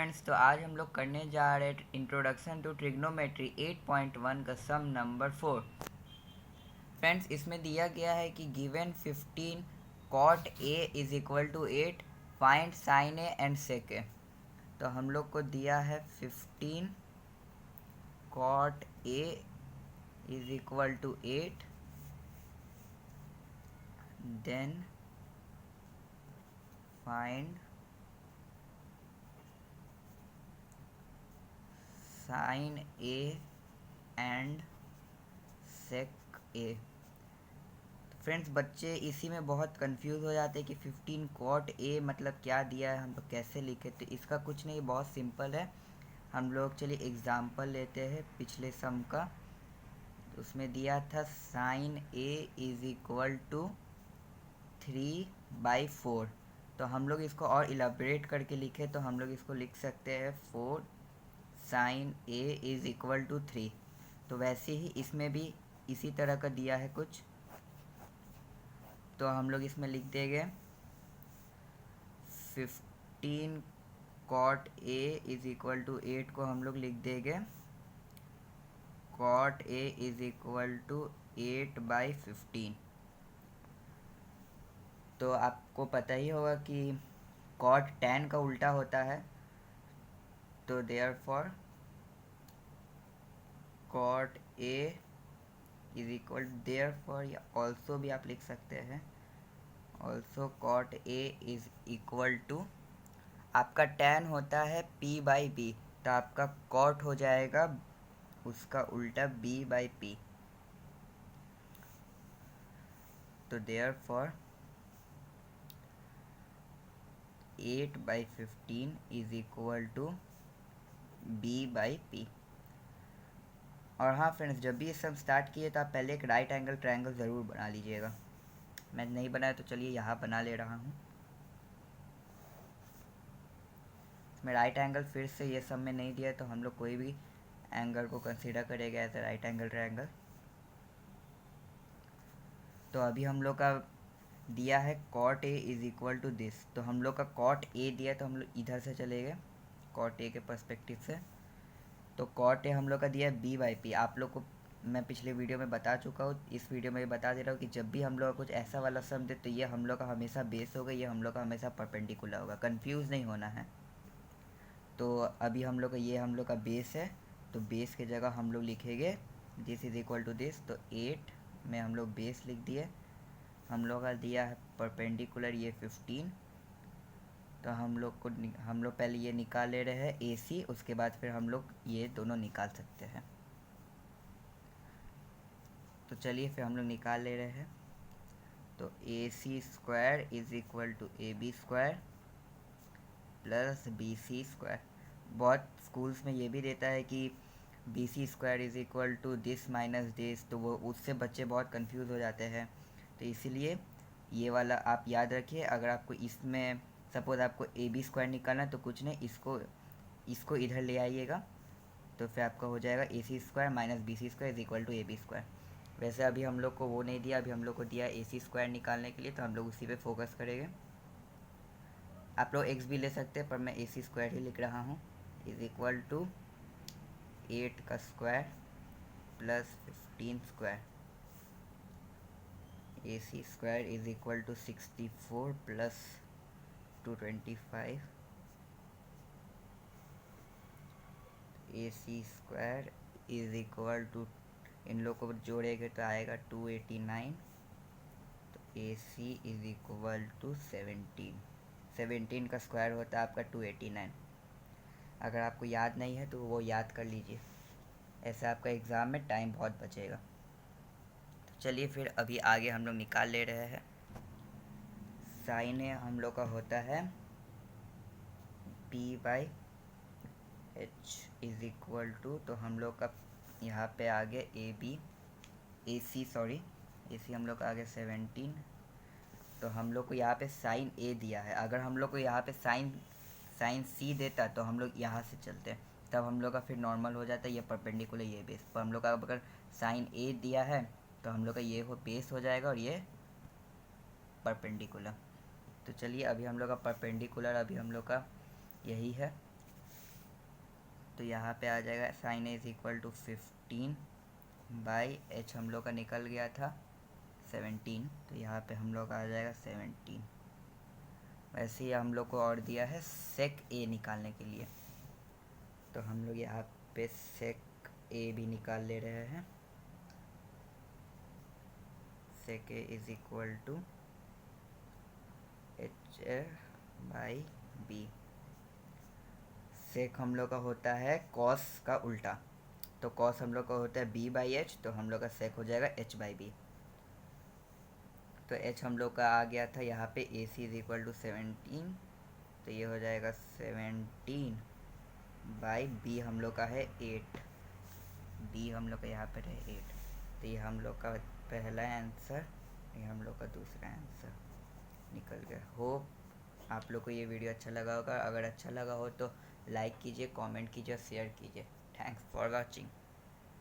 Friends, तो आज हम लोग करने जा रहे हैं इंट्रोडक्शन टू ट्रिग्नोमेट्री 8.1 का सम नंबर 4। फ्रेंड्स, इसमें दिया गया है कि given 15 cot A is equal to 8, find sine A and sec A. तो हम लोग को दिया है 15 cot A is equal to 8, then find sine A and sec A. Friends, बच्चे इसी में बहुत कंफ्यूज हो जाते हैं कि 15 कॉट ए मतलब क्या दिया है, हम लोग कैसे लिखे। तो इसका कुछ नहीं, बहुत सिंपल है। हम लोग चलिए एग्जांपल लेते हैं पिछले सम का। तो उसमें दिया था sine A is equal to 3/4। तो हम लोग इसको और इलाबरेट करके लिखे तो हम लोग इसको लिख सकते हैं 4 sine A is equal to 3। तो वैसे ही इसमें भी इसी तरह का दिया है कुछ, तो हम लोग इसमें लिख देंगे 15 cot A is equal to 8 को हम लोग लिख देंगे cot A is equal to 8/15। तो आपको पता ही होगा कि कॉट tan का उल्टा होता है, तो therefore cot A is equal therefore, या ऑल्सो भी आप लिख सकते हैं, also cot A is equal to, आपका tan होता है p/b, तो आपका कॉट हो जाएगा उसका उल्टा b/p। तो therefore 8/15 is equal to b/p। और हाँ फ्रेंड्स, जब भी ये सब स्टार्ट किए तो आप पहले एक राइट एंगल ट्रायंगल ज़रूर बना लीजिएगा। मैं नहीं बनाया तो चलिए यहाँ बना ले रहा हूँ। इसमें राइट एंगल फिर से ये सब में नहीं दिया, तो हम लोग कोई भी एंगल को कंसीडर करेगा as a right angle triangle. तो अभी हम लोग का दिया है cot A is equal to this, तो हम लोग का कॉट ए दिया, तो हम लोग इधर से चले गए कॉट ए के पर्सपेक्टिव से। तो कॉट ए हम लोग का दिया है b/p। आप लोग को मैं पिछले वीडियो में बता चुका हूँ, इस वीडियो में बता दे रहा हूँ कि जब भी हम लोग का कुछ ऐसा वाला सम दे तो ये हम लोग का हमेशा बेस होगा, ये हम लोग का हमेशा परपेंडिकुलर होगा, कंफ्यूज नहीं होना है। तो अभी हम लोग का ये हम लोग का बेस है, तो बेस की जगह हम लोग लिखेंगे this is equal to this. तो 8 में हम लोग बेस लिख दिए। हम लोग का दिया है परपेंडिकुलर ये 15, तो हम लोग पहले ये निकाल ले रहे हैं AC, उसके बाद फिर हम लोग ये दोनों निकाल सकते हैं। तो चलिए फिर हम लोग निकाल ले रहे हैं। तो AC² is equal to AB² plus BC²। बहुत स्कूल्स में ये भी देता है कि BC² is equal to this minus this, तो वो उससे बच्चे बहुत कंफ्यूज हो जाते हैं। तो इसीलिए ये वाला आप याद रखिए। अगर आपको इसमें सपोज़ आपको AB² निकालना है तो कुछ नहीं, इसको इधर ले आइएगा, तो फिर आपका हो जाएगा AC² minus BC² is equal to AB²। वैसे अभी हम लोग को वो नहीं दिया, अभी हम लोग को दिया AC² निकालने के लिए, तो हम लोग उसी पे फोकस करेंगे। आप लोग x भी ले सकते हैं, पर मैं AC² ही लिख रहा हूँ। इज इक्वल टू 8 का square plus 15²। AC² is equal to 64 plus 225। AC² is equal to, इन लोग को जोड़ेंगे तो आएगा 289। तो AC इज इक्वल टू 17 का स्क्वायर होता है आपका 289। अगर आपको याद नहीं है तो वो याद कर लीजिए, ऐसे आपका एग्ज़ाम में टाइम बहुत बचेगा। तो चलिए फिर अभी आगे हम लोग निकाल ले रहे हैं। साइन ए हम लोग का होता है p/h इज इक्वल टू, तो हम लोग का यहाँ पे आगे AC हम लोग का आगे 17। तो हम लोग को यहाँ पे साइन ए दिया है। अगर हम लोग को यहाँ पे साइन सी देता तो हम लोग यहाँ से चलते, तब हम लोग का फिर नॉर्मल हो जाता है, ये परपेंडिकुलर ये बेस। पर हम लोग का अगर साइन ए दिया है तो हम लोग का ये बेस हो जाएगा और ये परपेंडिकुलर। तो चलिए अभी हम लोग का परपेंडिकुलर अभी हम लोग का यही है तो यहाँ पे आ जाएगा sine A is equal to 15 by H हम लोग का निकल गया था 17, तो यहाँ पे हम लोग का आ जाएगा 17। वैसे ही हम लोग को और दिया है सेक ए निकालने के लिए, तो हम लोग यहाँ पे सेक ए भी निकाल ले रहे हैं। Sec A is equal to H by B. Sec हम लोग का होता है कॉस का उल्टा, तो कॉस हम लोग का होता है बी बाई एच, तो हम लोग का सेक हो जाएगा एच बाई बी। तो एच हम लोग का आ गया था यहाँ पे ए सी इज इक्वल टू 17, तो ये हो जाएगा 17 बाई बी हम लोग का है 8, बी हम लोग का यहाँ पर है 8, तो ये हम लोग का पहला आंसर, ये हम लोग का दूसरा आंसर निकल गया। होप आप लोग को ये वीडियो अच्छा लगा होगा। अगर अच्छा लगा हो तो लाइक कीजिए, कमेंट कीजिए और शेयर कीजिए। Thanks for watching.